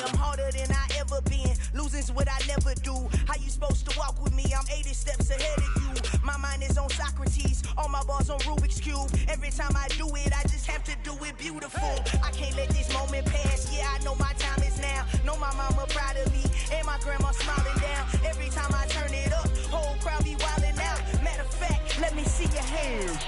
am harder than I ever been. Losing's what I never do. How you supposed to walk with me? I'm 80 steps ahead of you. My mind is on Socrates, all my bars on Rubik's Cube. Every time I do it, I just have to do it beautiful. I can't let this moment pass. Yeah, I know my time is now. Know my mama proud of me, and my grandma smiling down. Every time I turn it up, whole crowd be wildin' out. Matter of fact, let me see your hands.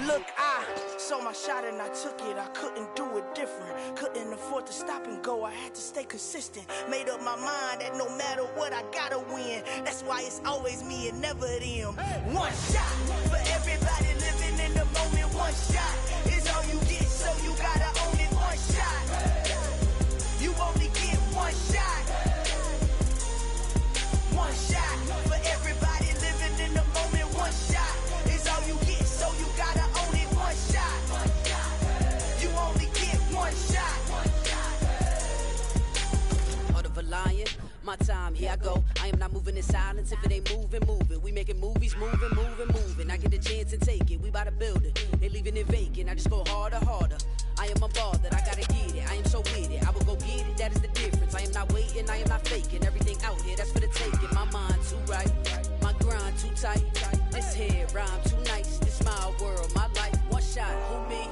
Look, I saw my shot and I took it. I couldn't do it different. Couldn't afford to stop and go. I had to stay consistent. Made up my mind that no matter what, I gotta win. That's why it's always me and never them. One shot for everybody living in the moment. One shot is all you get, so you gotta own it. One shot. You only get one shot. One shot for everybody living in the moment. One shot is all you get, so you gotta own it. One shot. You only get one shot. Heart of a lion, my time, here I go. I am not moving in silence. If it ain't moving, move it. We making movies, moving, moving, moving. I get a chance and take it. We bout to build it. They leaving it vacant. I just go harder, harder. I am a ball that I gotta get it. I am so with it. I will go get it. That is the difference. I am not waiting. I am not faking. Everything out here, that's for the taking. My mind too right. My grind too tight. This head rhyme too nice. This my world, my life. One shot, who me?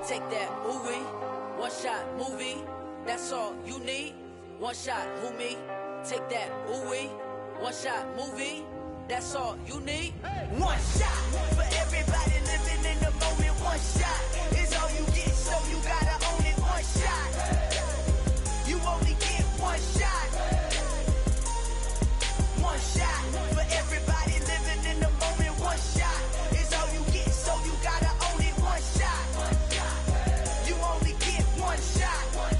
Take that, who we? One shot, movie. That's all you need. One shot, who me? Take that, who we? One shot, movie. That's all you need. One shot for everybody living in the moment. One shot is all you get, so you gotta own it. One shot. You only get one shot. One shot for everybody living in the moment. One shot is all you get, so you gotta own it. One shot. You only get one shot. One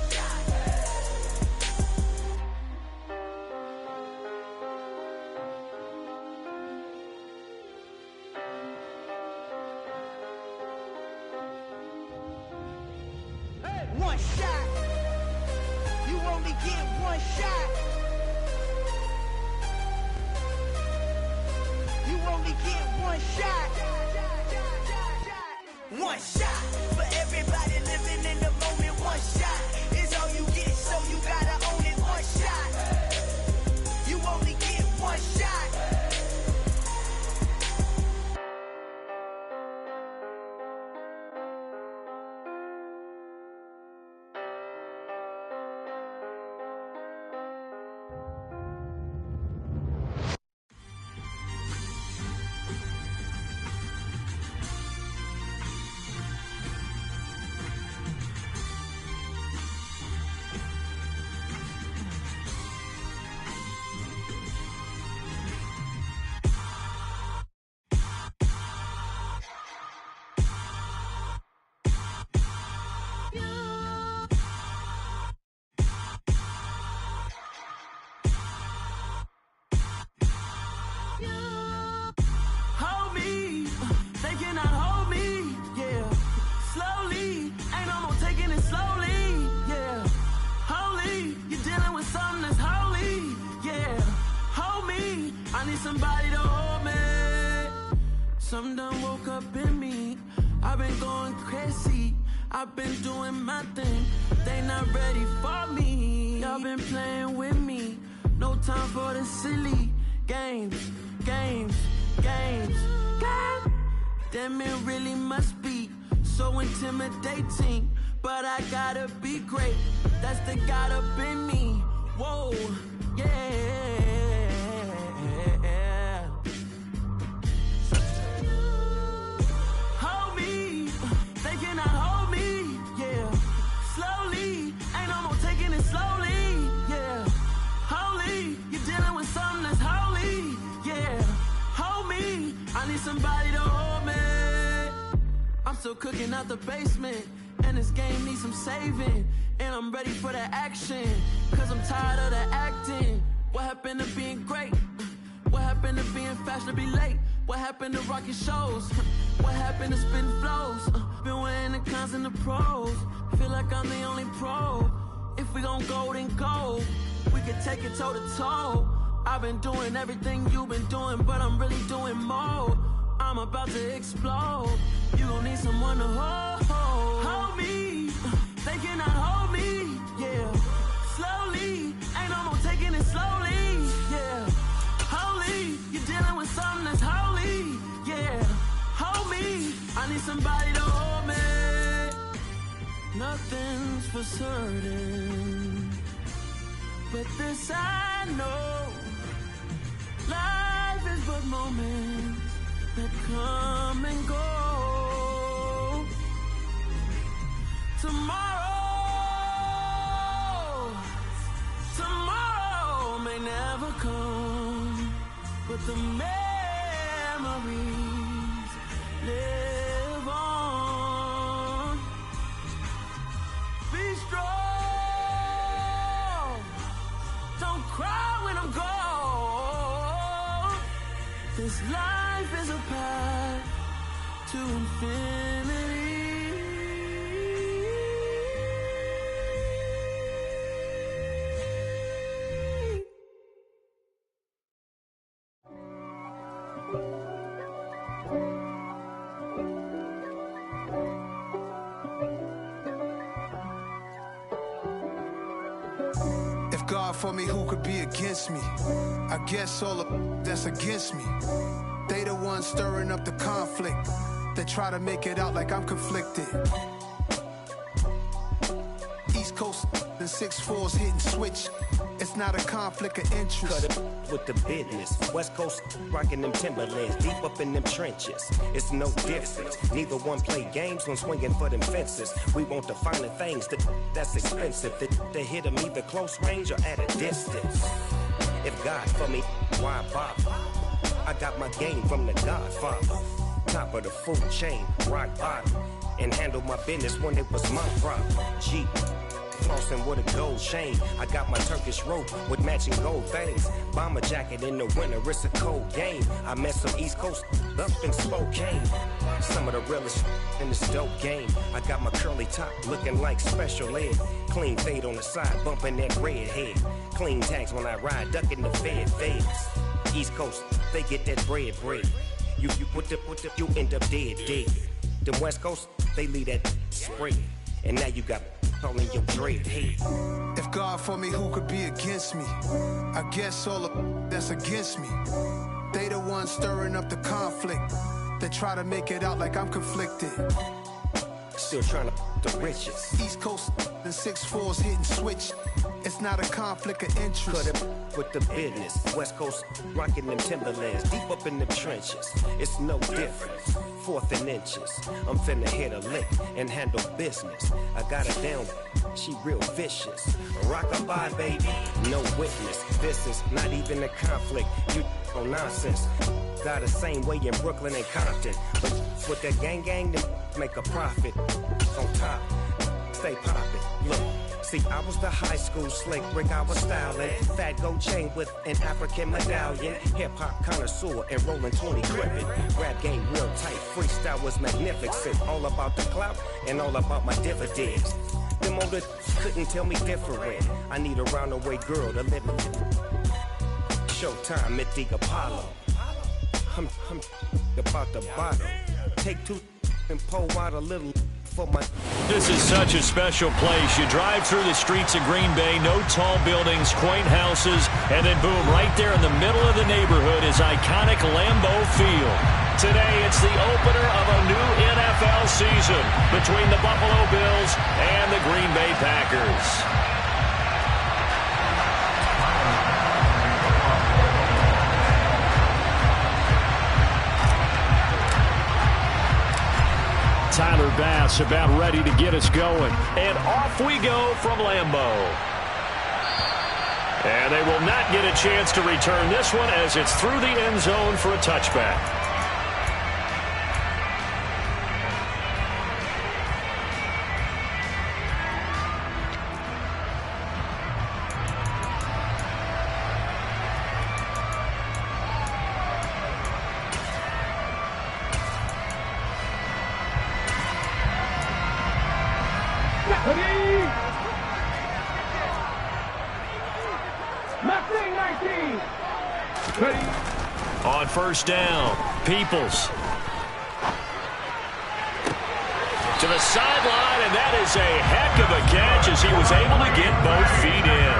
shot. You only get one shot. You only get one shot. One shot for everybody living in the moment. One shot is all you get, so you gotta own it. One shot. You only get one shot. Somebody to hold me. Some done woke up in me. I've been going crazy. I've been doing my thing. They not ready for me. Y'all been playing with me. No time for the silly games. Damn, it really must be so intimidating. But I gotta be great. That's the God up in me. Whoa, yeah. Somebody to hold me. I'm still cooking out the basement, and this game needs some saving. And I'm ready for the action, cause I'm tired of the acting. What happened to being great? What happened to being fashionably late? What happened to rocking shows? What happened to spitting flows? Been wearing the cons and the pros. Feel like I'm the only pro. If we gon' go, then go. We could take it toe to toe. I've been doing everything you've been doing, but I'm really doing more. I'm about to explode. You gon' need someone to hold me. They cannot hold me, yeah. Slowly, certain, but this I know, life is but moments that come and go. Tomorrow may never come, but the memories live on. Be strong, don't cry when I'm gone. This life is a path to infinity. God for me, who could be against me? I guess all of that's against me. They the ones stirring up the conflict. They try to make it out like I'm conflicted. East Coast and 6'4's hitting switch. It's not a conflict of interest. Cut it with the business. West Coast rocking them Timberlands, deep up in them trenches. It's no difference. Neither one play games when swinging for them fences. We want the finer things that's expensive. They hit them either close range or at a distance. If God for me, why bother? I got my game from the Godfather. Top of the food chain, rock bottom. And handle my business when it was my problem. G. Flossing with a gold chain. I got my Turkish rope with matching gold things. Bomber jacket in the winter, it's a cold game. I met some East Coast up in Spokane. Some of the realest in this dope game. I got my curly top looking like special ed. Clean fade on the side, bumping that red head. Clean tags when I ride, ducking the feds. East Coast, they get that bread. You you end up dead. Them West Coast, they leave that spread. And now you got all in your dread head. If God for me, who could be against me? I guess all of that's against me. They the ones stirring up the conflict. They try to make it out like I'm conflicted. Still trying to the riches. East Coast and 6'4's hitting switch. It's not a conflict of interest. Cut it with the business. West Coast rocking them Timberlands, deep up in them trenches. It's no difference. 4th and inches. I'm finna hit a lick and handle business. I got her down, she real vicious. Rock-a-bye, baby, no witness. This is not even a conflict. You on nonsense. Got the same way in Brooklyn and Compton. But with that gang, they make a profit. On top, stay poppin'. Look. See, I was the high school slick brick, I was styling. Fat gold chain with an African medallion. Hip-hop connoisseur and rolling 20 crippin'. Rap game real tight, freestyle was magnificent. All about the clout and all about my dividends. Them older couldn't tell me different. I need a roundaway girl to live in. Showtime at the Apollo. I'm about the bottom. Take 2 and pour out a little. This is such a special place. You drive through the streets of Green Bay, no tall buildings, quaint houses, and then boom, right there in the middle of the neighborhood is iconic Lambeau Field. Today, it's the opener of a new NFL season between the Buffalo Bills and the Green Bay Packers. Tyler Bass about ready to get us going. And off we go from Lambeau. And they will not get a chance to return this one as it's through the end zone for a touchback. On first down, Peoples. To the sideline, and that is a heck of a catch as he was able to get both feet in.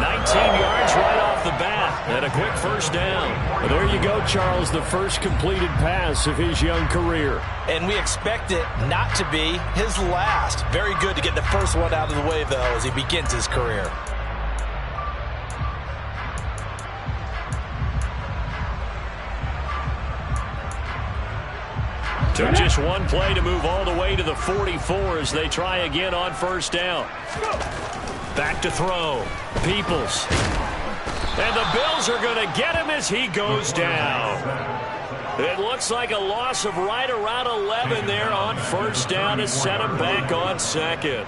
19 yards right off the bat, and a quick first first down. Well, there you go, Charles, the first completed pass of his young career. And we expect it not to be his last. Very good to get the first one out of the way, though, as he begins his career. Took just one play to move all the way to the 44 as they try again on first down. Back to throw. Peoples. And the Bills are going to get him as he goes down. It looks like a loss of right around 11 there on first down to set him back on second.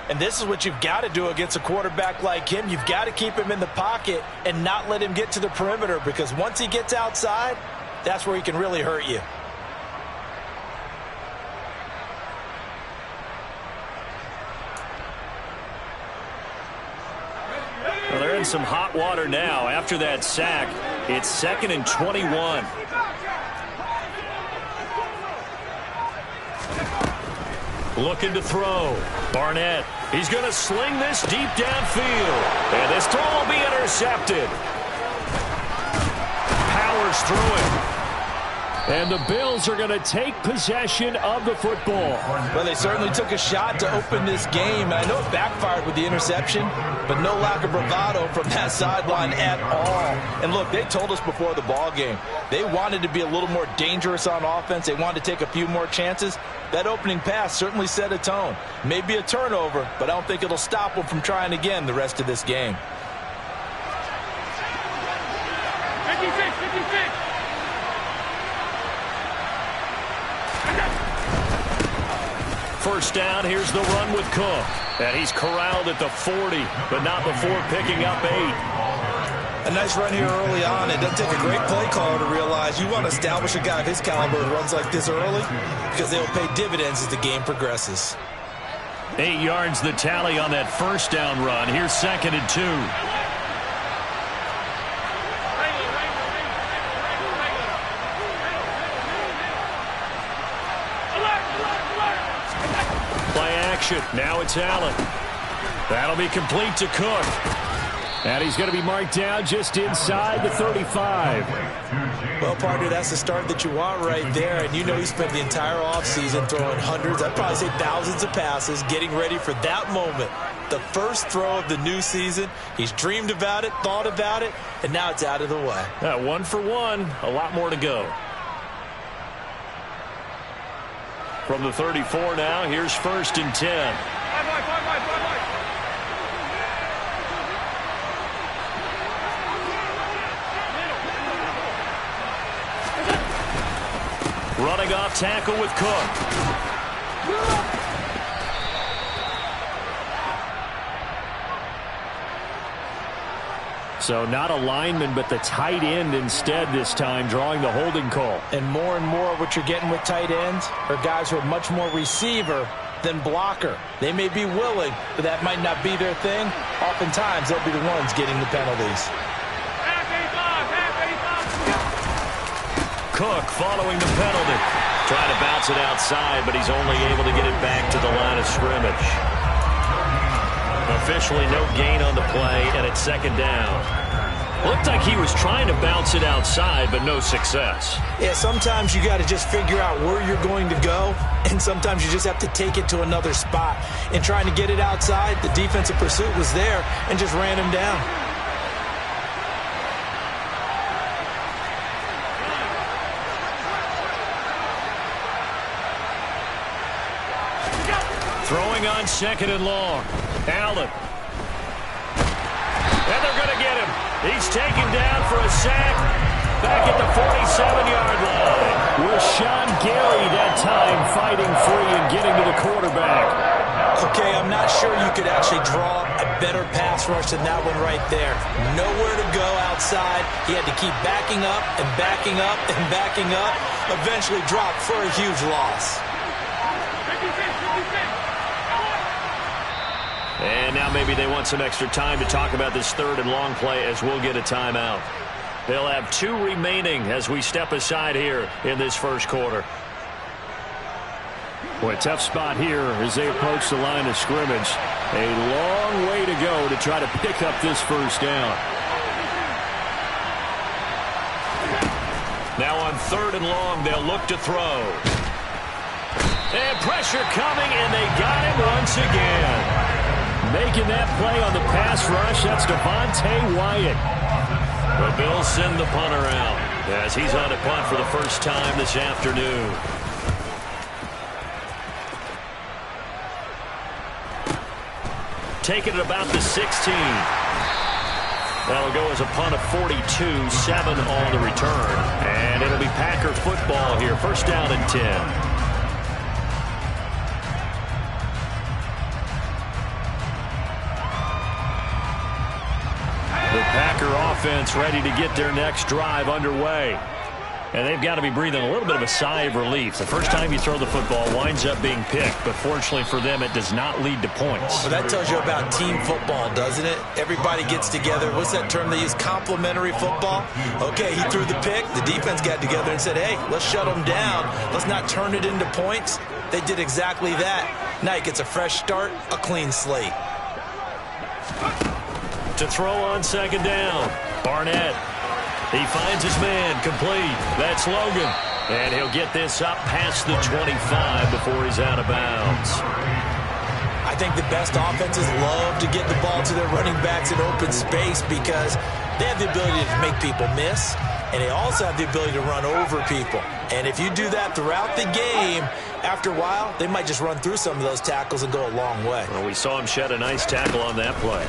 And this is what you've got to do against a quarterback like him. You've got to keep him in the pocket and not let him get to the perimeter, because once he gets outside, that's where he can really hurt you. Well, they're in some hot water now. After that sack, it's 2nd and 21. Looking to throw. Barnett. He's going to sling this deep downfield. And this throw will be intercepted. Powers through it. And the Bills are going to take possession of the football. Well, they certainly took a shot to open this game. And I know it backfired with the interception, but no lack of bravado from that sideline at all. And look, they told us before the ball game, they wanted to be a little more dangerous on offense. They wanted to take a few more chances. That opening pass certainly set a tone. Maybe a turnover, but I don't think it'll stop them from trying again the rest of this game. 56. First down, here's the run with Cook. And he's corralled at the 40, but not before picking up 8. A nice run here early on. It doesn't take a great play caller to realize you want to establish a guy of his caliber who runs like this early, because they will pay dividends as the game progresses. 8 yards the tally on that first down run. Here's 2nd and 2. Play action. Now it's Allen. That'll be complete to Cook. And he's going to be marked down just inside the 35. Well, partner, that's the start that you want right there. And you know he spent the entire offseason throwing hundreds, I'd probably say thousands of passes, getting ready for that moment. The first throw of the new season. He's dreamed about it, thought about it, and now it's out of the way. 1 for 1. A lot more to go. From the 34 now, here's 1st and 10. Running off tackle with Cook. So not a lineman, but the tight end instead this time, drawing the holding call. And more what you're getting with tight ends are guys who are much more receiver than blocker. They may be willing, but that might not be their thing. Oftentimes, they'll be the ones getting the penalties. Cook following the penalty. Trying to bounce it outside, but he's only able to get it back to the line of scrimmage. Officially no gain on the play, and it's 2nd down. Looked like he was trying to bounce it outside, but no success. Yeah, sometimes you got to just figure out where you're going to go, and sometimes you just have to take it to another spot. And trying to get it outside, the defensive pursuit was there and just ran him down. Throwing on 2nd and long. Allen. And they're going to get him. He's taken down for a sack. Back at the 47-yard line. Rashawn Gary that time fighting free and getting to the quarterback. Okay, I'm not sure you could actually draw a better pass rush than that one right there. Nowhere to go outside. He had to keep backing up and backing up and backing up. Eventually dropped for a huge loss. And now maybe they want some extra time to talk about this 3rd and long play, as we'll get a timeout. They'll have 2 remaining as we step aside here in this first quarter. Boy, a tough spot here as they approach the line of scrimmage. A long way to go to try to pick up this first down. Now on 3rd and long, they'll look to throw. And pressure coming, and they got him once again. Making that play on the pass rush, that's Devontae Wyatt. The Bills send the punter out as he's on a punt for the first time this afternoon. Taking it about the 16. That'll go as a punt of 42, 7 on the return. And it'll be Packer football here. First down and 10. The Packer offense ready to get their next drive underway. And they've got to be breathing a little bit of a sigh of relief. The first time you throw the football winds up being picked, but fortunately for them, it does not lead to points. Well, that tells you about team football, doesn't it? Everybody gets together. What's that term they use? Complementary football? Okay, he threw the pick. The defense got together and said, hey, let's shut them down. Let's not turn it into points. They did exactly that. Now he gets a fresh start, a clean slate. To throw on 2nd down, Barnett. He finds his man, complete. That's Logan. And he'll get this up past the 25 before he's out of bounds. I think the best offenses love to get the ball to their running backs in open space because they have the ability to make people miss, and they also have the ability to run over people. And if you do that throughout the game, after a while, they might just run through some of those tackles and go a long way. Well, we saw him shed a nice tackle on that play.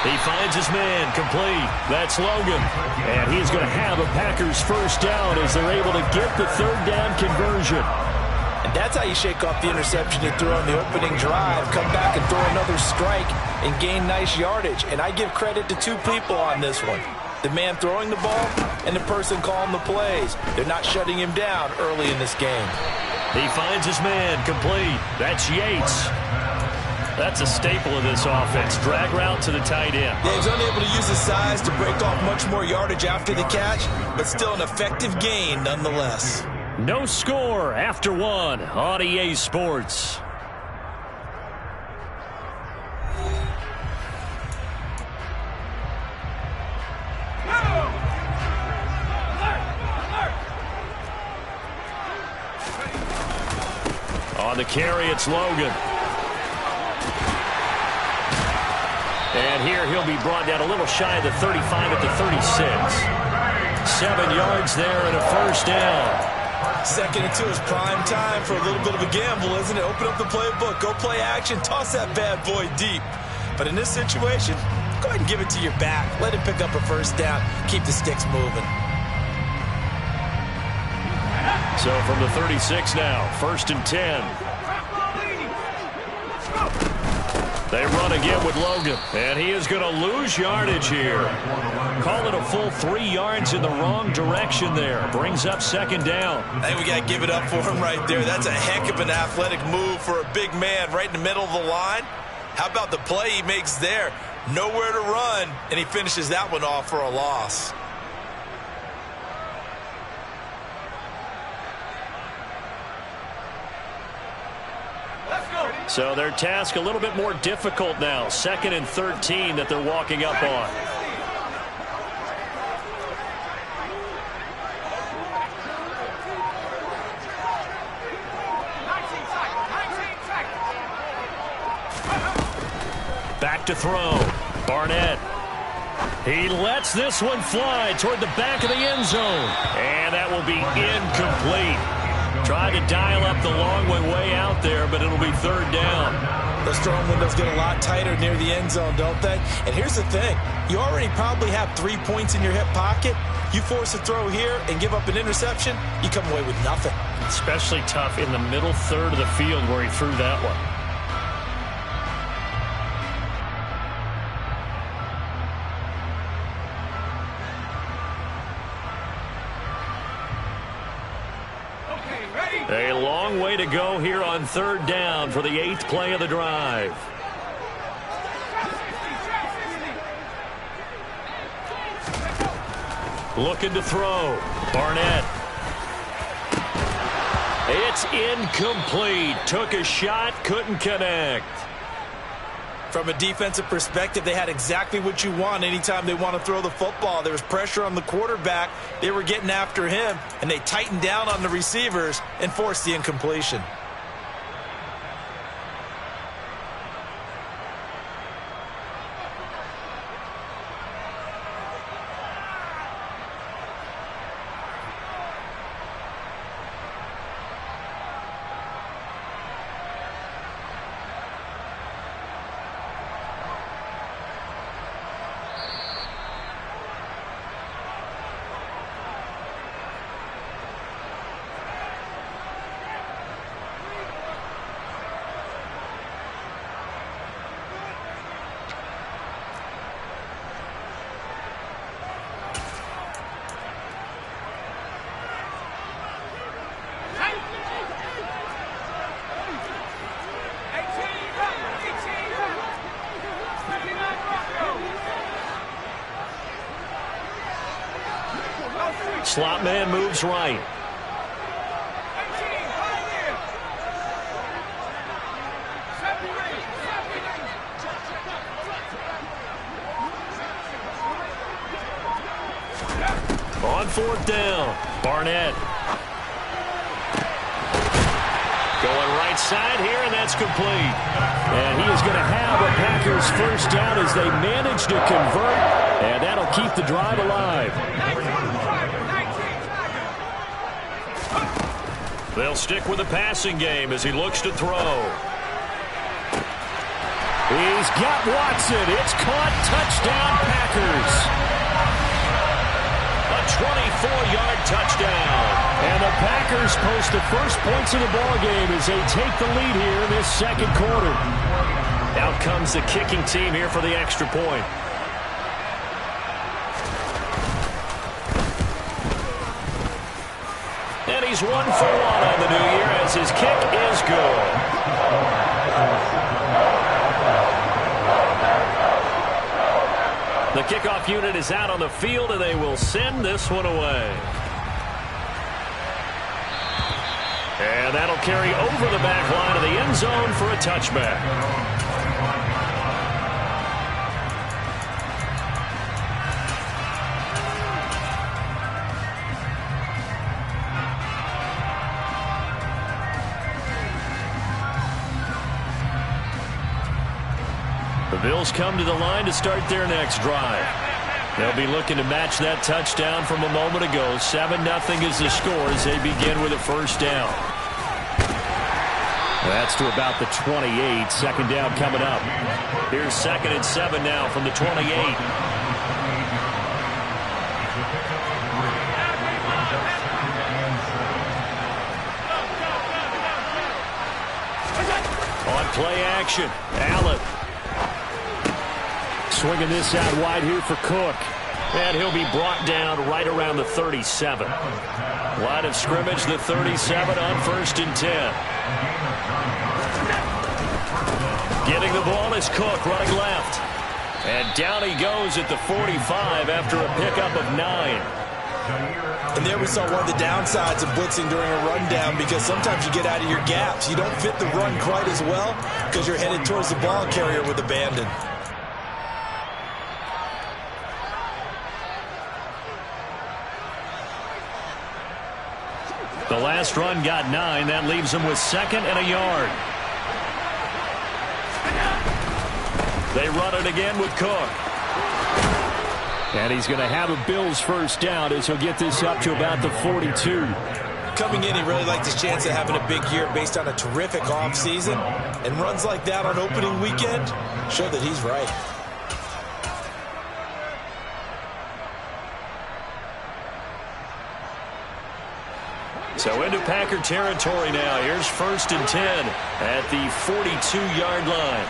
He finds his man, complete. That's Logan. And he's going to have a Packers first down as they're able to get the 3rd down conversion. And that's how you shake off the interception you threw on the opening drive, come back and throw another strike and gain nice yardage. And I give credit to 2 people on this one. The man throwing the ball and the person calling the plays. They're not shutting him down early in this game. He finds his man, complete. That's Yates. That's a staple of this offense. Drag route to the tight end. Yeah, he's unable to use his size to break off much more yardage after the catch, but still an effective gain nonetheless. No score after 1 on EA Sports. On the carry, it's Logan. And here he'll be brought down a little shy of the 35 at the 36. 7 yards there and a first down. 2nd and 2 is prime time for a little bit of a gamble, isn't it? Open up the playbook, go play action, toss that bad boy deep. But in this situation, go ahead and give it to your back. Let him pick up a first down. Keep the sticks moving. So from the 36 now, 1st and 10. They run again with Logan, and he is going to lose yardage here. Call it a full 3 yards in the wrong direction there. Brings up 2nd down. I think we got to give it up for him right there. That's a heck of an athletic move for a big man right in the middle of the line. How about the play he makes there? Nowhere to run, and he finishes that one off for a loss. So their task a little bit more difficult now. 2nd and 13 that they're walking up on. Back to throw. Barnett. He lets this one fly toward the back of the end zone. And that will be incomplete. Tried to dial up the long way out there, but it'll be 3rd down. Those throwing windows get a lot tighter near the end zone, don't they? And here's the thing. You already probably have 3 points in your hip pocket. You force a throw here and give up an interception, you come away with nothing. Especially tough in the middle 3rd of the field where he threw that one. A long way to go here on 3rd down for the 8th play of the drive. Looking to throw. Barnett. It's incomplete. Took a shot, couldn't connect. From a defensive perspective, they had exactly what you want anytime they want to throw the football. There was pressure on the quarterback. They were getting after him, and they tightened down on the receivers and forced the incompletion. Slot man moves right. On fourth down, Barnett. Going right side here, and that's complete. And he is going to have a Packers first down as they manage to convert, and that'll keep the drive alive. They'll stick with the passing game as he looks to throw. He's got Watson. It's caught. Touchdown, Packers. A 24-yard touchdown. And the Packers post the first points of the ballgame as they take the lead here in this second quarter. Out comes the kicking team here for the extra point. And he's 1 for 1 on the new year as his kick is good. The kickoff unit is out on the field, and they will send this one away. And that'll carry over the back line of the end zone for a touchback. The Bills come to the line to start their next drive. They'll be looking to match that touchdown from a moment ago. 7-0 is the score as they begin with a first down. That's to about the 28. Second down coming up. Here's 2nd and 7 now from the 28. On play action, Allen. Swinging this out wide here for Cook. And he'll be brought down right around the 37. Line of scrimmage, the 37 on 1st and 10. Getting the ball is Cook running left. And down he goes at the 45 after a pickup of 9. And there we saw one of the downsides of blitzing during a rundown, because sometimes you get out of your gaps. You don't fit the run quite as well because you're headed towards the ball carrier with abandon. The last run got 9. That leaves him with 2nd and a yard. They run it again with Cook. And he's going to have a Bills first down as he'll get this up to about the 42. Coming in, he really liked his chance of having a big year based on a terrific offseason. And runs like that on opening weekend show that he's right. So into Packer territory now. Here's 1st and 10 at the 42-yard line.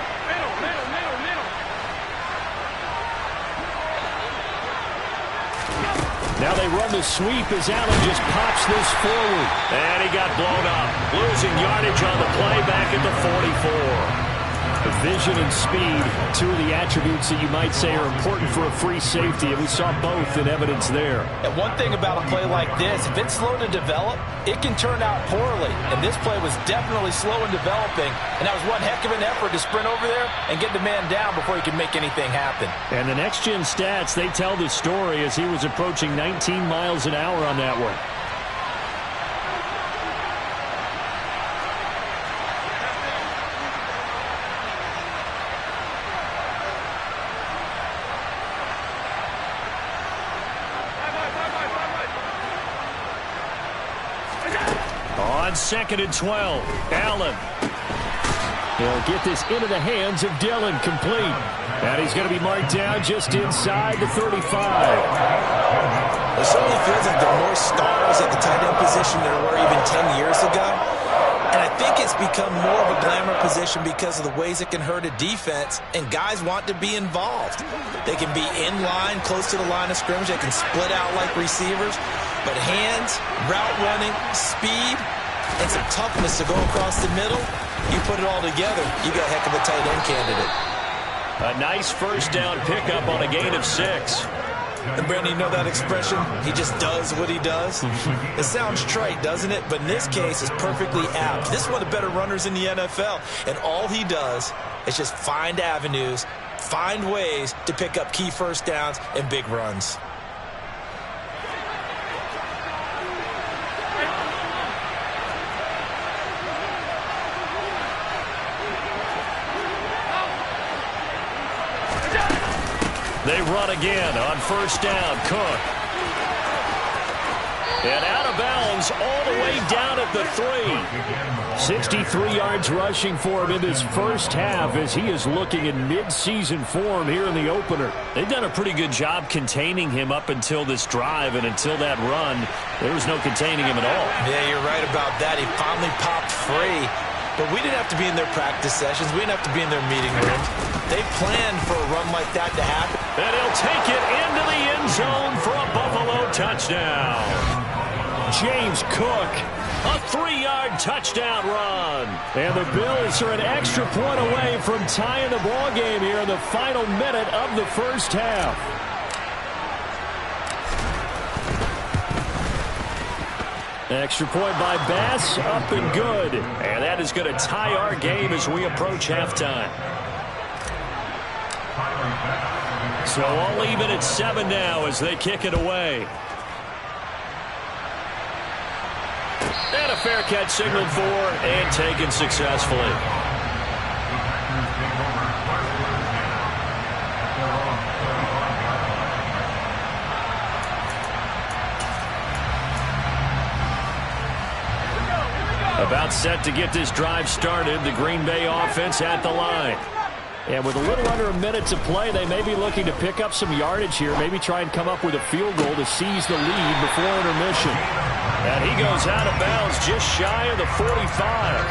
Now they run the sweep as Allen just pops this forward. And he got blown up. Losing yardage on the play back at the 44. Vision and speed, two of the attributes that you might say are important for a free safety, and we saw both in evidence there. And one thing about a play like this, if it's slow to develop, it can turn out poorly. And this play was definitely slow in developing, and that was one heck of an effort to sprint over there and get the man down before he could make anything happen. And the next-gen stats, they tell the story as he was approaching 19 miles an hour on that one. On 2nd and 12, Allen. He'll get this into the hands of Dillon, complete. And he's going to be marked down just inside the 35. It certainly feels like there are more stars at the tight end position than there were even 10 years ago. And I think it's become more of a glamour position because of the ways it can hurt a defense, and guys want to be involved. They can be in line, close to the line of scrimmage. They can split out like receivers. But hands, route running, speed, and some toughness to go across the middle, you put it all together, you got a heck of a tight end candidate. A nice first down pickup on a gain of 6. And Brandon, you know that expression? He just does what he does. It sounds trite, doesn't it? But in this case, it's perfectly apt. This is one of the better runners in the NFL. And all he does is just find avenues, find ways to pick up key first downs and big runs. They run again on first down. Cook. And out of bounds all the way down at the 3. 63 yards rushing for him in this first half as he is looking in mid-season form here in the opener. They've done a pretty good job containing him up until this drive, and until that run, there was no containing him at all. Yeah, you're right about that. He finally popped free. But we didn't have to be in their practice sessions. We didn't have to be in their meeting rooms. They planned for a run like that to happen. And he'll take it into the end zone for a Buffalo touchdown. James Cook, a 3-yard touchdown run. And the Bills are an extra point away from tying the ball game here in the final minute of the first half. Extra point by Bass, up and good. And that is going to tie our game as we approach halftime. So I'll leave it at 7 now as they kick it away. And a fair catch signaled for and taken successfully. About set to get this drive started, the Green Bay offense at the line. And with a little under a minute to play, they may be looking to pick up some yardage here, maybe try and come up with a field goal to seize the lead before intermission. And he goes out of bounds just shy of the 45.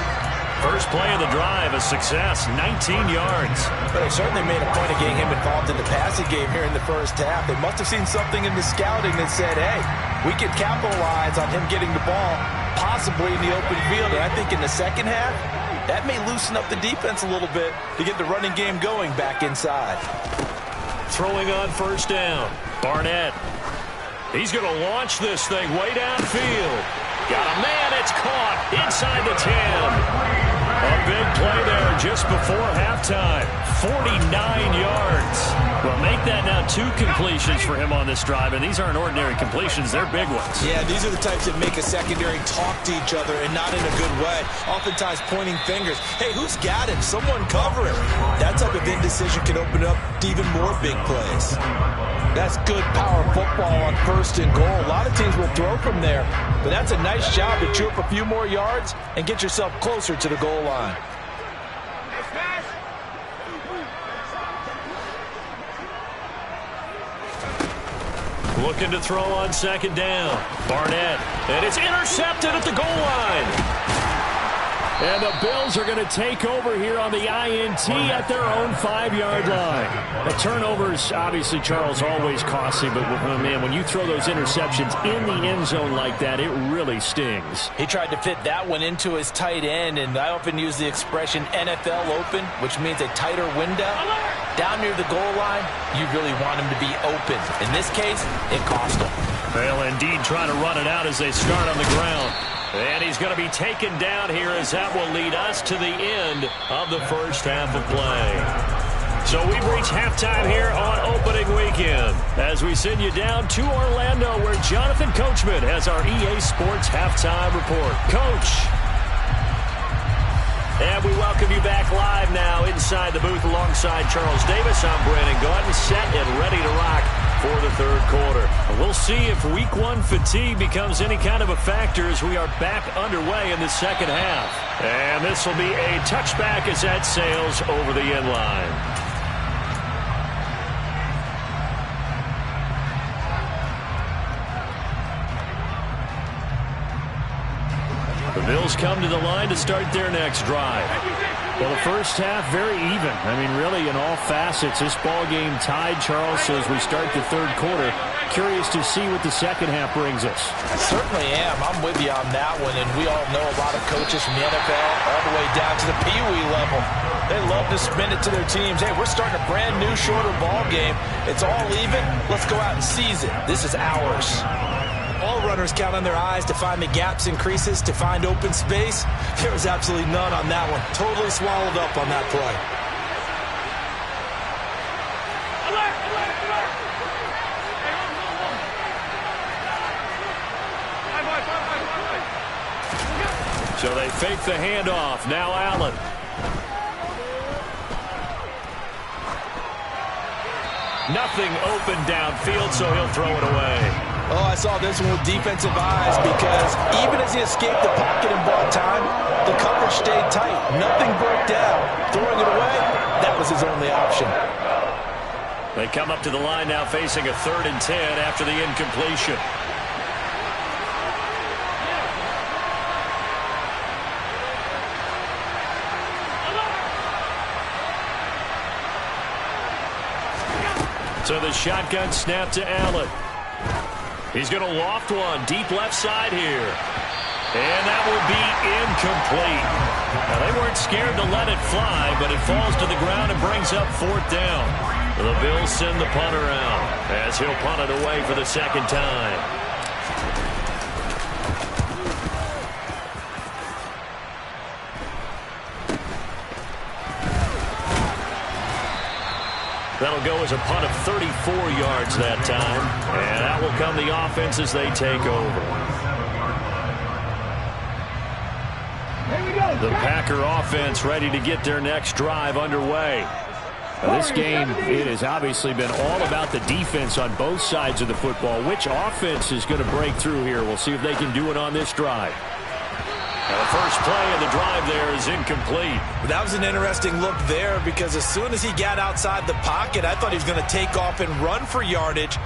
First play of the drive, a success, 19 yards. But they certainly made a point of getting him involved in the passing game here in the first half. They must have seen something in the scouting that said, hey, we could capitalize on him getting the ball, possibly in the open field. And I think in the second half, that may loosen up the defense a little bit to get the running game going back inside. Throwing on first down, Barnett. He's going to launch this thing way downfield. Got a man, it's caught inside the 10. A big play there just before halftime. 49 yards. Well, make that now 2 completions for him on this drive, and these aren't ordinary completions. They're big ones. Yeah, these are the types that make a secondary talk to each other, and not in a good way. Oftentimes pointing fingers. Hey, who's got him? Someone cover him. That type of indecision can open up to even more big plays. That's good power football on first and goal. A lot of teams will throw from there, but that's a nice job to chew up a few more yards and get yourself closer to the goal line. Looking to throw on second down. Barnett. And it's intercepted at the goal line. And the Bills are going to take over here on the INT at their own 5-yard line. The turnovers, obviously, Charles, always costly. But, man, when you throw those interceptions in the end zone like that, it really stings. He tried to fit that one into his tight end, and I often use the expression NFL open, which means a tighter window. Down near the goal line, you really want him to be open. In this case, it cost him. They'll indeed try to run it out as they start on the ground. And he's going to be taken down here as that will lead us to the end of the first half of play. So we've reached halftime here on opening weekend as we send you down to Orlando where Jonathan Coachman has our EA Sports halftime report. Coach. And we welcome you back live now inside the booth alongside Charles Davis. I'm Brandon Gaudin, set and ready to rock for the third quarter. We'll see if week 1 fatigue becomes any kind of a factor as we are back underway in the second half. And this will be a touchback as that sails over the end line. The Bills come to the line to start their next drive. Well, the first half, very even. I mean, really, in all facets, this ball game tied, Charles. So as we start the third quarter, curious to see what the second half brings us. I certainly am. I'm with you on that one. And we all know a lot of coaches from the NFL all the way down to the Pee Wee level. They love to spin it to their teams. Hey, we're starting a brand new, shorter ball game. It's all even. Let's go out and seize it. This is ours. All runners count on their eyes to find the gaps and creases, to find open space. There was absolutely none on that one. Totally swallowed up on that play. So they fake the handoff. Now Allen. Nothing open downfield, so he'll throw it away. Oh, I saw this one with defensive eyes because even as he escaped the pocket and bought time, the coverage stayed tight. Nothing broke down. Throwing it away, that was his only option. They come up to the line now facing a 3rd and 10 after the incompletion. So the shotgun snap to Allen. He's going to loft one deep left side here. And that will be incomplete. Now, they weren't scared to let it fly, but it falls to the ground and brings up 4th down. The Bills send the punter out as he'll punt it away for the second time. That'll go as a punt of 34 yards that time. And that will come the offense as they take over. The Packer offense ready to get their next drive underway. Now, this game, it has obviously been all about the defense on both sides of the football. Which offense is going to break through here? We'll see if they can do it on this drive. Now, the first play of the drive there is incomplete. That was an interesting look there because as soon as he got outside the pocket, I thought he was going to take off and run for yardage.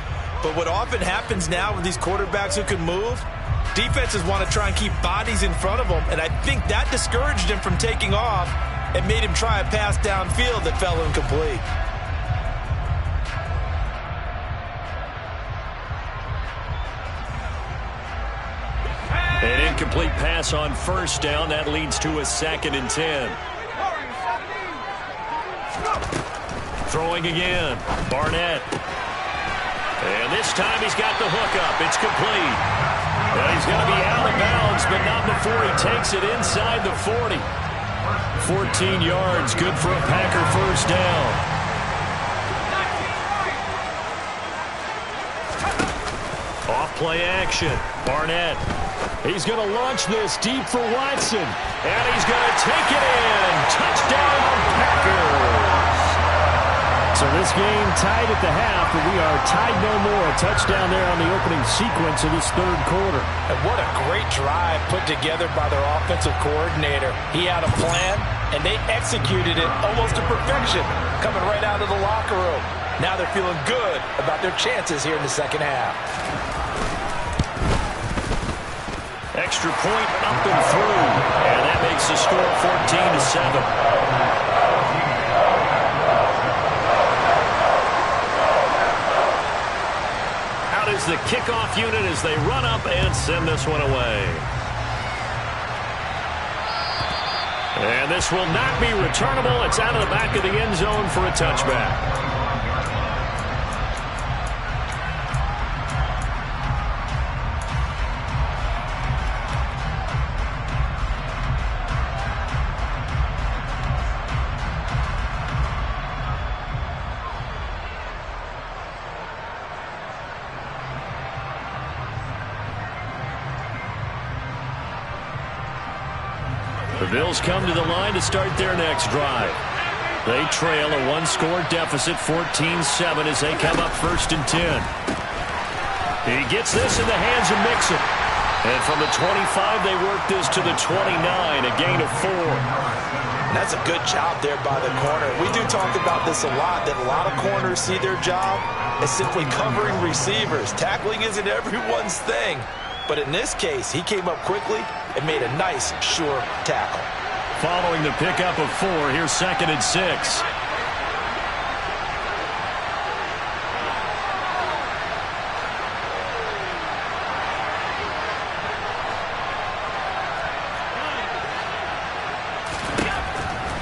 But what often happens now with these quarterbacks who can move, defenses want to try and keep bodies in front of them. And I think that discouraged him from taking off and made him try a pass downfield that fell incomplete. An incomplete pass on 1st down. That leads to a 2nd and 10. Throwing again. Barnett. And this time he's got the hook up. It's complete. Well, he's going to be out of bounds, but not before he takes it inside the 40. 14 yards. Good for a Packer 1st down. Off play action. Barnett. He's going to launch this deep for Watson. And he's going to take it in. Touchdown, Packers. So this game tied at the half, but we are tied no more. A touchdown there on the opening sequence of this third quarter. And what a great drive put together by their offensive coordinator. He had a plan, and they executed it almost to perfection, coming right out of the locker room. Now they're feeling good about their chances here in the second half. Extra point up and through. And that makes the score 14-7. Out is the kickoff unit as they run up and send this one away. And this will not be returnable. It's out of the back of the end zone for a touchback. The Bills come to the line to start their next drive. They trail a one-score deficit, 14-7, as they come up 1st and 10. He gets this in the hands of Mixon. And from the 25, they work this to the 29, a gain of 4. That's a good job there by the corner. We do talk about this a lot, that a lot of corners see their job as simply covering receivers. Tackling isn't everyone's thing. But in this case, he came up quickly and made a nice, sure tackle. Following the pickup of 4, here's 2nd and 6.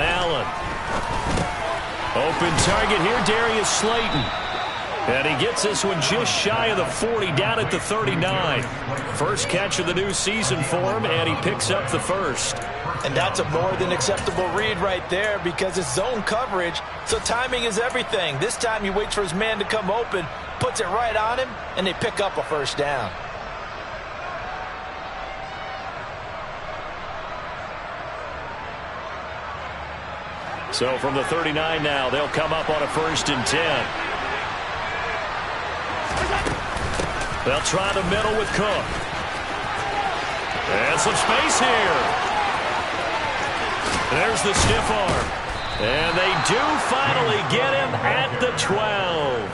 Allen. Open target here, Darius Slayton. And he gets this one just shy of the 40, down at the 39. First catch of the new season for him, and he picks up the first. And that's a more than acceptable read right there because it's zone coverage, so timing is everything. This time he waits for his man to come open, puts it right on him, and they pick up a first down. So from the 39 now, they'll come up on a 1st and 10. They'll try the middle with Cook. And some space here. There's the stiff arm. And they do finally get him at the 12.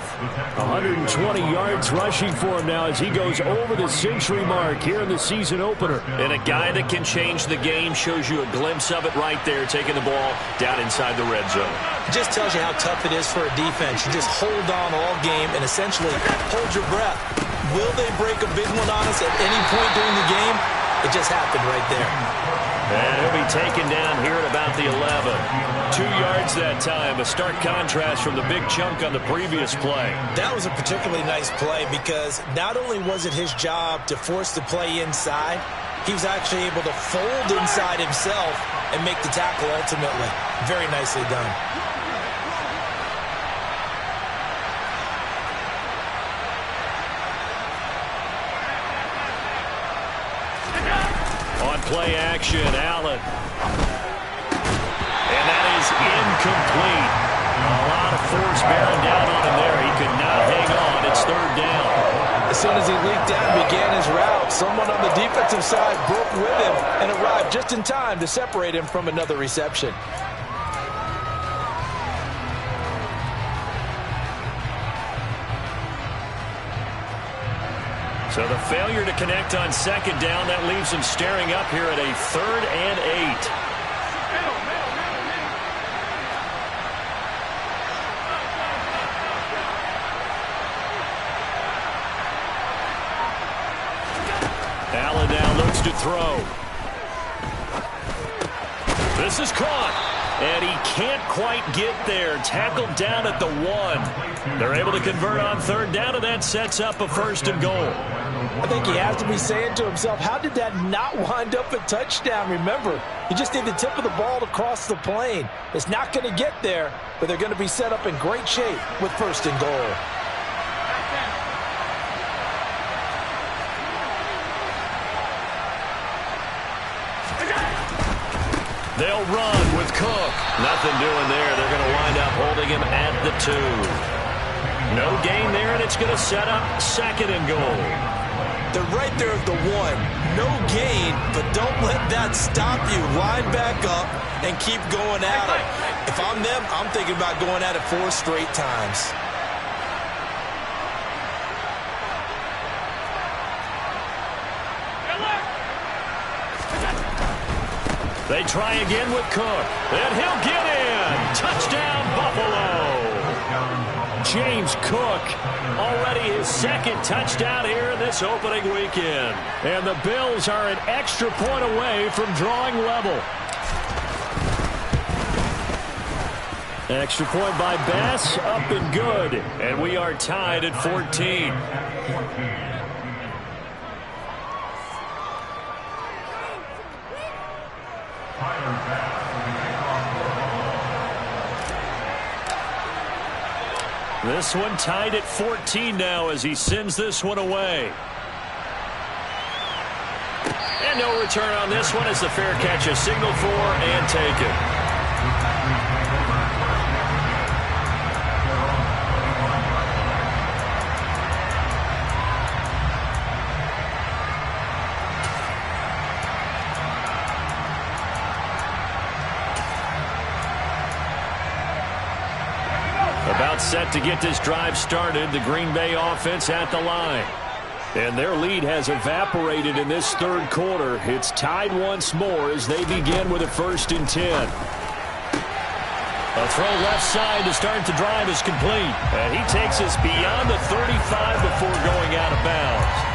120 yards rushing for him now as he goes over the century mark here in the season opener. And a guy that can change the game, shows you a glimpse of it right there, taking the ball down inside the red zone. It just tells you how tough it is for a defense. You just hold on all game and essentially hold your breath. Will they break a big one on us at any point during the game? It just happened right there. And he'll be taken down here at about the 11. 2 yards that time. A stark contrast from the big chunk on the previous play. That was a particularly nice play because not only was it his job to force the play inside, he was actually able to fold inside himself and make the tackle ultimately. Very nicely done. Play action, Allen. And that is incomplete. A lot of force bearing down on him there. He could not hang on. It's 3rd down. As soon as he leaked down and began his route, someone on the defensive side broke with him and arrived just in time to separate him from another reception. So the failure to connect on 2nd down, that leaves him staring up here at a 3rd and 8. Allen now looks to throw. This is caught. And he can't quite get there. Tackled down at the 1. They're able to convert on 3rd down, and that sets up a 1st and goal. I think he has to be saying to himself, how did that not wind up a touchdown? Remember, you just need the tip of the ball to cross the plane. It's not going to get there, but they're going to be set up in great shape with 1st and goal. They'll run with Cook. Nothing doing there. They're going to wind up holding him at the 2. No gain there, and it's going to set up 2nd and goal. They're right there at the 1. No gain, but don't let that stop you. Line back up and keep going at it. If I'm them, I'm thinking about going at it 4 straight times. They try again with Cook, and he'll get in. Touchdown, Buffalo. James Cook, already his second touchdown here in this opening weekend. And the Bills are an extra point away from drawing level. Extra point by Bass, up and good. And we are tied at 14. This one tied at 14 now as he sends this one away. And no return on this one as the fair catch is signaled for and taken. About set to get this drive started. The Green Bay offense at the line. And their lead has evaporated in this third quarter. It's tied once more as they begin with a 1st and 10. A throw left side to start the drive is complete. And he takes us beyond the 35 before going out of bounds.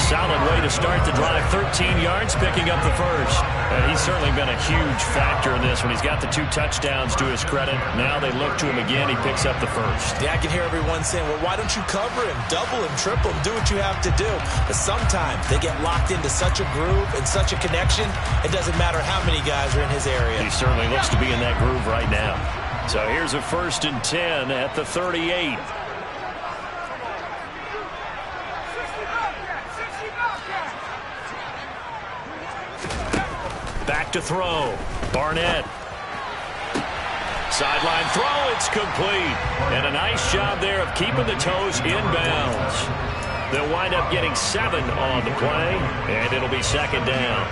Solid way to start the drive. 13 yards, picking up the first. And he's certainly been a huge factor in this when he's got the 2 touchdowns to his credit. Now they look to him again. He picks up the first. Yeah, I can hear everyone saying, well, why don't you cover him, double him, triple him, do what you have to do. But sometimes they get locked into such a groove and such a connection, it doesn't matter how many guys are in his area. He certainly looks to be in that groove right now. So here's a 1st and 10 at the 38. Back to throw. Barnett. Sideline throw. It's complete. And a nice job there of keeping the toes inbounds. They'll wind up getting 7 on the play, and it'll be 2nd down.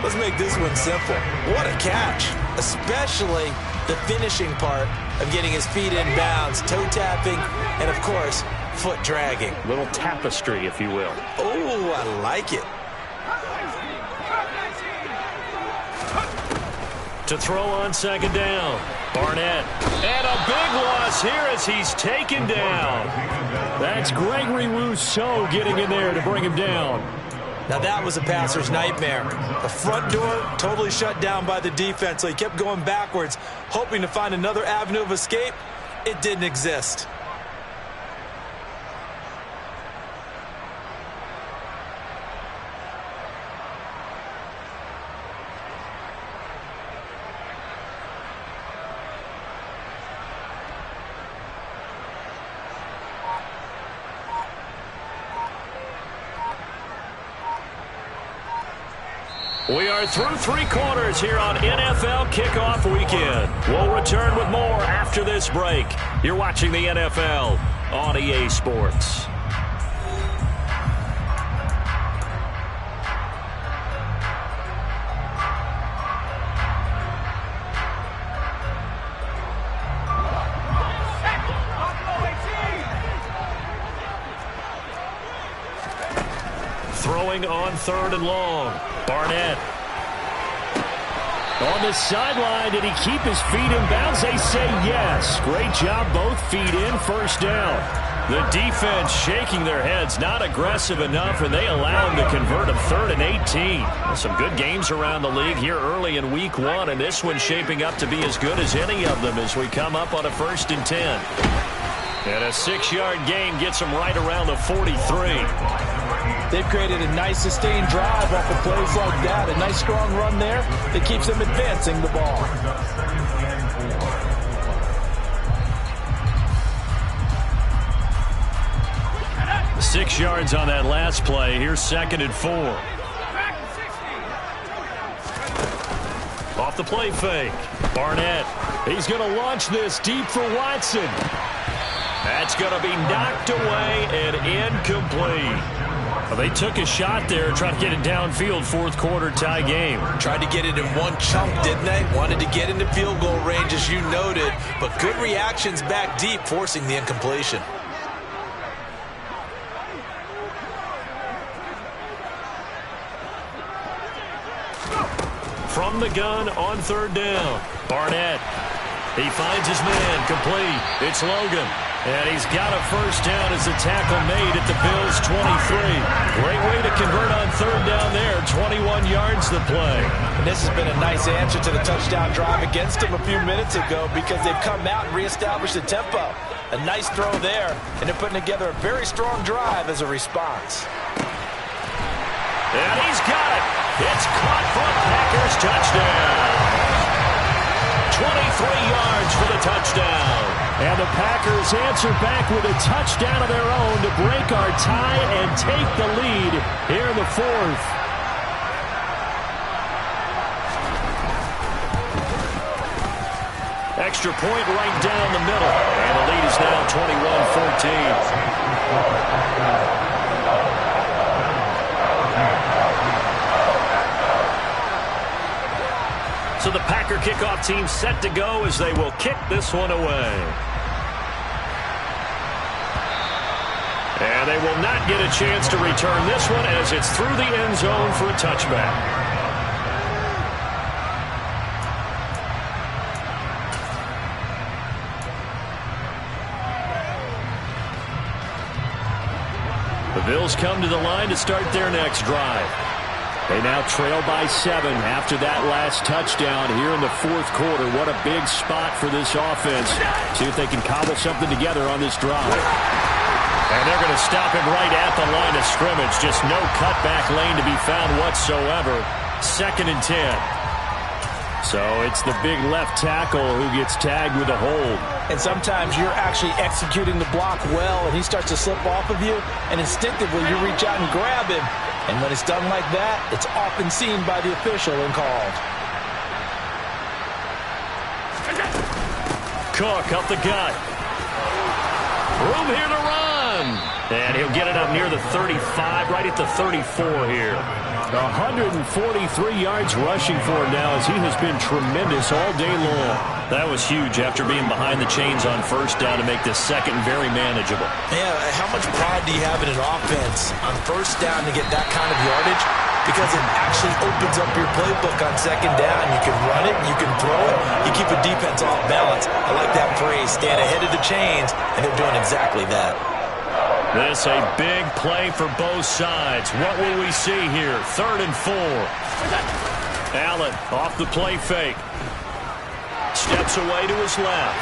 Let's make this one simple. What a catch, especially the finishing part of getting his feet in bounds, toe tapping, and, of course, foot dragging. Little tapestry, if you will. Oh, I like it. To throw on 2nd down. Barnett. And a big loss here as he's taken down. That's Gregory Rousseau getting in there to bring him down. Now that was a passer's nightmare. The front door totally shut down by the defense, so he kept going backwards, hoping to find another avenue of escape. It didn't exist. We are through 3 quarters here on NFL Kickoff Weekend. We'll return with more after this break. You're watching the NFL on EA Sports. Throwing on 3rd and long. Barnett. On the sideline, did he keep his feet in bounds? They say yes. Great job, both feet in, 1st down. The defense shaking their heads, not aggressive enough, and they allow him to convert a 3rd and 18. Some good games around the league here early in week 1, and this one's shaping up to be as good as any of them as we come up on a 1st and 10. And a 6-yard gain gets them right around the 43. They've created a nice sustained drive off of plays like that. A nice strong run there that keeps them advancing the ball. 6 yards on that last play. Here's 2nd and 4. Off the play fake. Barnett. He's going to launch this deep for Watson. That's going to be knocked away and incomplete. Well, they took a shot there, trying to get it downfield, 4th quarter tie game. Tried to get it in one chunk, didn't they? Wanted to get into field goal range, as you noted, but good reactions back deep, forcing the incompletion. From from the gun on third down. Barnett. He finds his man, complete. It's Logan. And he's got a first down as the tackle made at the Bills' 23. Great way to convert on third down there. 21 yards the play. And this has been a nice answer to the touchdown drive against them a few minutes ago because they've come out and reestablished the tempo. A nice throw there, and they're putting together a very strong drive as a response. And he's got it. It's caught for a Packers touchdown. 23 yards for the touchdown. And the Packers answer back with a touchdown of their own to break our tie and take the lead here in the fourth. Extra point right down the middle. And the lead is now 21-14. So the Packer kickoff team set to go as they will kick this one away. And they will not get a chance to return this one as it's through the end zone for a touchback. The Bills come to the line to start their next drive. They now trail by 7 after that last touchdown here in the fourth quarter. What a big spot for this offense. See if they can cobble something together on this drive. And they're going to stop him right at the line of scrimmage. Just no cutback lane to be found whatsoever. 2nd and 10. So it's the big left tackle who gets tagged with a hold. And sometimes you're actually executing the block well, and he starts to slip off of you, and instinctively you reach out and grab him. And when it's done like that, it's often seen by the official and called. Cook up the gut. Room here to run. And he'll get it up near the 35, right at the 34 here. 143 yards rushing for him now as he has been tremendous all day long. That was huge after being behind the chains on first down to make this second very manageable. Yeah, how much pride do you have in an offense on first down to get that kind of yardage? Because it actually opens up your playbook on second down. You can run it, you can throw it, you keep a defense off balance. I like that phrase, stand ahead of the chains, and they're doing exactly that. This a big play for both sides. What will we see here? 3rd and 4. Allen off the play fake. Steps away to his left.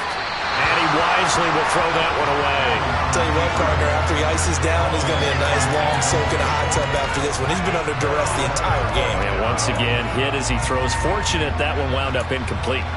And he wisely will throw that one away. Tell you what, partner, after he ices down, he's going to be a nice long soak in a hot tub after this one. He's been under duress the entire game. And once again, hit as he throws. Fortunate that one wound up incomplete.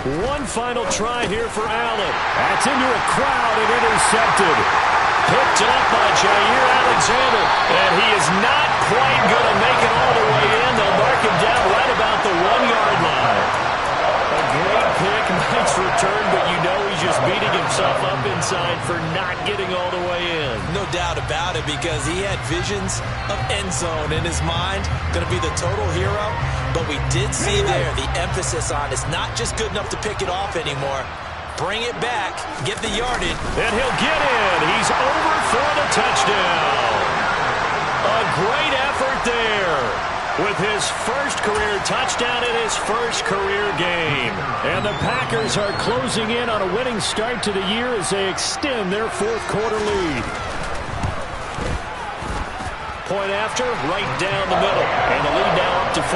One final try here for Allen. That's into a crowd and intercepted. Picked up by Jair Alexander. And he is not quite going to make it all the way in. They'll mark him down right about the 1-yard line. A great pick, nice return, but you know he's just beating himself up inside for not getting all the way in. No doubt about it, because he had visions of end zone in his mind. Going to be the total hero. But we did see there the emphasis on it's not just good enough to pick it off anymore. Bring it back, get the yardage. And he'll get in. He's over for the touchdown. A great effort there with his first career touchdown in his first career game. And the Packers are closing in on a winning start to the year as they extend their fourth quarter lead. Point after, right down the middle. And the lead now up to 14.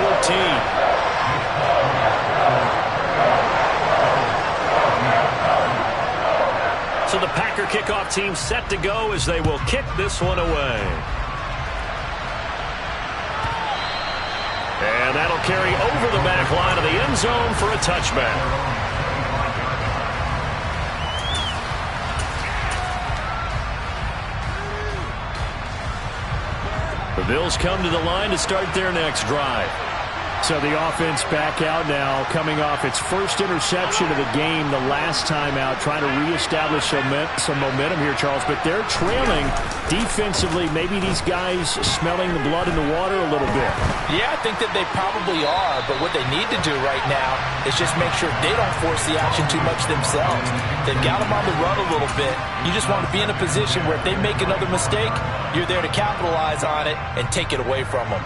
So the Packer kickoff team set to go as they will kick this one away. And that'll carry over the back line of the end zone for a touchback. The Bills come to the line to start their next drive. So the offense back out now, coming off its first interception of the game the last time out, trying to reestablish some momentum here, Charles. But they're trailing defensively. Maybe these guys smelling the blood in the water a little bit. Yeah, I think that they probably are. But what they need to do right now is just make sure they don't force the action too much themselves. They've got them on the run a little bit. You just want to be in a position where if they make another mistake, you're there to capitalize on it and take it away from them.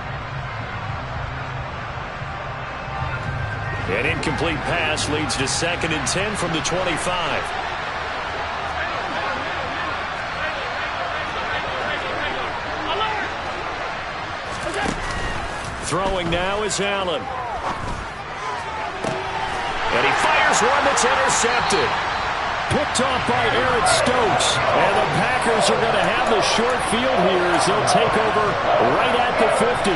An incomplete pass leads to 2nd and 10 from the 25. Throwing now is Allen. And he fires one that's intercepted. Picked off by Aaron Stokes. And the Packers are going to have the short field here as they'll take over right at the 50.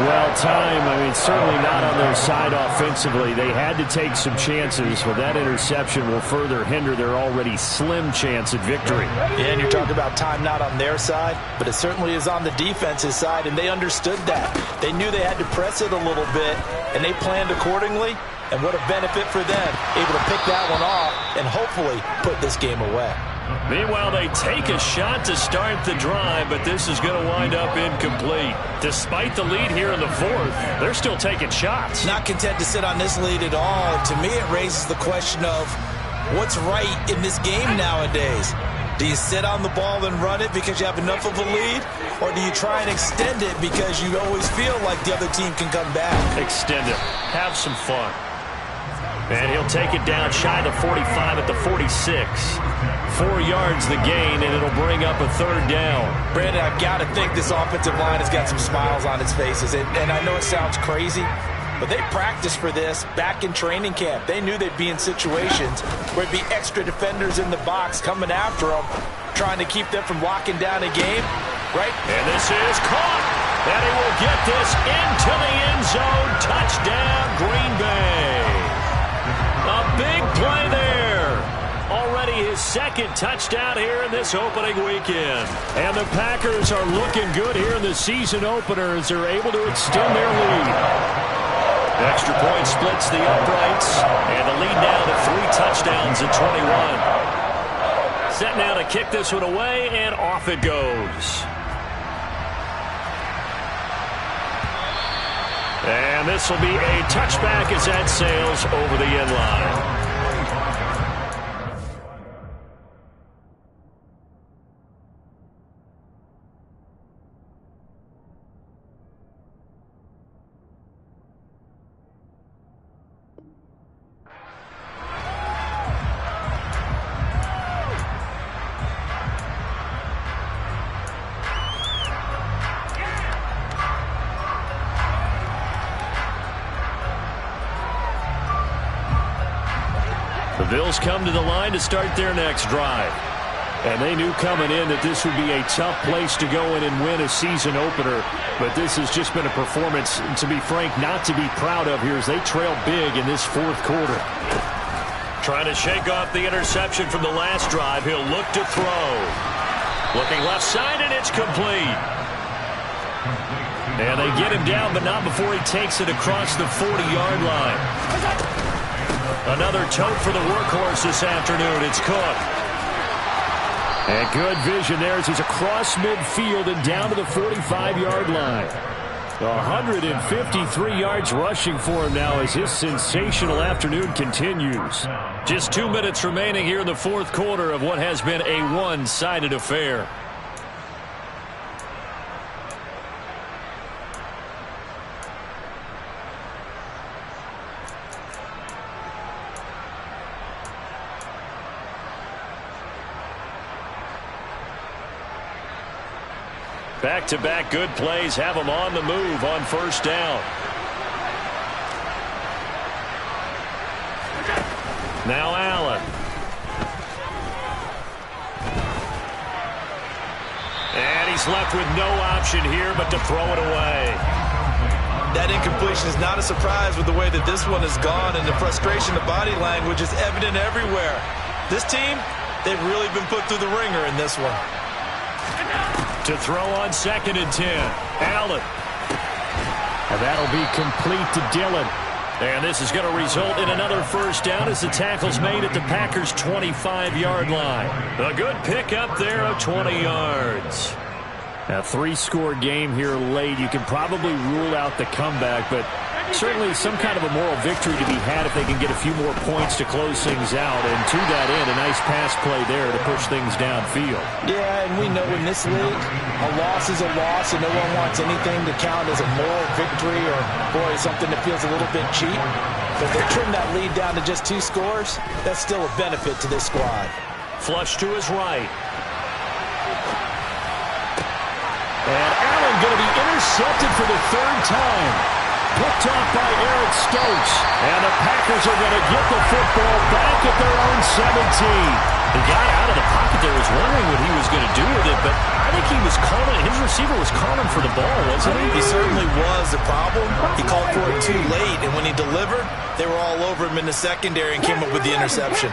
Well, time, certainly not on their side offensively. They had to take some chances, but that interception will further hinder their already slim chance at victory. Yeah, and you're talking about time not on their side, but it certainly is on the defense's side, and they understood that. They knew they had to press it a little bit, and they planned accordingly. And what a benefit for them, able to pick that one off and hopefully put this game away. Meanwhile, they take a shot to start the drive, but this is going to wind up incomplete. Despite the lead here in the 4th, they're still taking shots. Not content to sit on this lead at all. To me, it raises the question of what's right in this game nowadays. Do you sit on the ball and run it because you have enough of a lead? Or do you try and extend it because you always feel like the other team can come back? Extend it. Have some fun. And he'll take it down shy of the 45 at the 46. 4 yards the gain, and it'll bring up a 3rd down. Brandon, I've got to think this offensive line has got some smiles on its faces. And I know it sounds crazy, but they practiced for this back in training camp. They knew they'd be in situations where it'd be extra defenders in the box coming after them, trying to keep them from locking down a game, right? And this is caught. And he will get this into the end zone. Touchdown, Green Bay. A big play there. Already his 2nd touchdown here in this opening weekend. And the Packers are looking good here in the season opener as they're able to extend their lead. Extra point splits the uprights. And the lead now to 3 touchdowns at 21. Set now to kick this one away, and off it goes. And this will be a touchback as that sails over the end line. The Bills come to the line to start their next drive. And they knew coming in that this would be a tough place to go in and win a season opener. But this has just been a performance, to be frank, not to be proud of here as they trail big in this 4th quarter. Trying to shake off the interception from the last drive. He'll look to throw. Looking left side, and it's complete. And they get him down, but not before he takes it across the 40-yard line. Another tote for the workhorse this afternoon. It's Cook. And good vision there as he's across midfield and down to the 45-yard line. 153 yards rushing for him now as his sensational afternoon continues. Just 2 minutes remaining here in the 4th quarter of what has been a one-sided affair. Back-to-back good plays have them on the move on 1st down. Now Allen. And he's left with no option here but to throw it away. That incompletion is not a surprise with the way that this one has gone, and the frustration, the body language is evident everywhere. This team, they've really been put through the ringer in this one. To throw on 2nd and 10. Allen. And that'll be complete to Dillon. And this is going to result in another first down as the tackle's made at the Packers' 25-yard line. A good pickup there of 20 yards. A 3-score game here late. You can probably rule out the comeback, but certainly some kind of a moral victory to be had if they can get a few more points to close things out. And to that end, a nice pass play there to push things downfield. Yeah, and we know in this league, a loss is a loss, and no one wants anything to count as a moral victory or, boy, something that feels a little bit cheap. But if they trim that lead down to just 2 scores, that's still a benefit to this squad. Flush to his right. And Allen going to be intercepted for the 3rd time. Picked off by Eric Stokes. And the Packers are going to get the football back at their own 17. The guy out of the pocket there was wondering what he was going to do with it, but I think he was calling, his receiver was calling for the ball, wasn't he? He certainly was. The problem, he called for it too late, and when he delivered, they were all over him in the secondary and came up with the interception.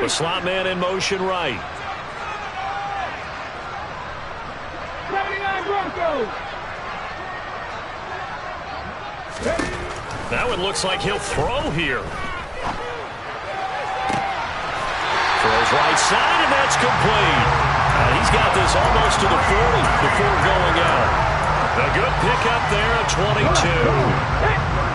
The slot man in motion right. Now it looks like he'll throw here. Throws right side, and that's complete. He's got this almost to the 40 before going out. A good pickup there at 22.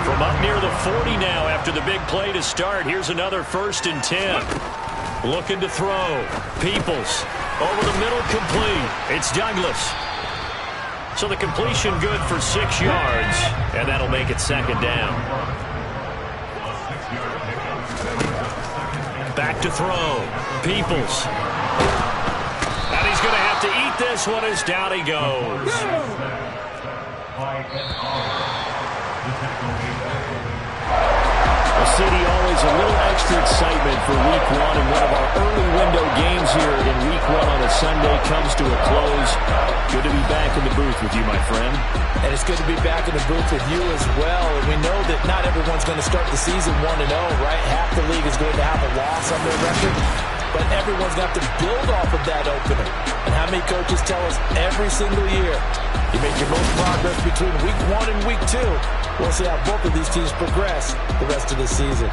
From up near the 40 now after the big play to start. Here's another 1st and 10. Looking to throw. Peoples over the middle, complete. It's Douglas. So the completion good for 6 yards, and that'll make it 2nd down. Back to throw. Peoples. And he's going to have to eat this one as down he goes. The city always a little extra excitement for week 1, and one of our early window games here in week 1 on a Sunday comes to a close. Good to be back in the booth with you, my friend. And it's good to be back in the booth with you as well. And we know that not everyone's going to start the season 1-0, right? Half the league is going to have a loss on their record. But everyone's got to build off of that opener. And how many coaches tell us every single year, you make your most progress between week 1 and week 2. We'll see how both of these teams progress the rest of the season.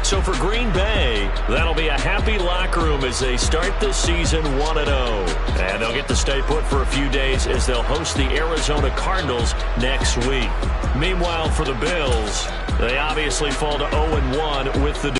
So for Green Bay, that'll be a happy locker room as they start the season 1-0. And they'll get to stay put for a few days as they'll host the Arizona Cardinals next week. Meanwhile, for the Bills, they obviously fall to 0-1 with the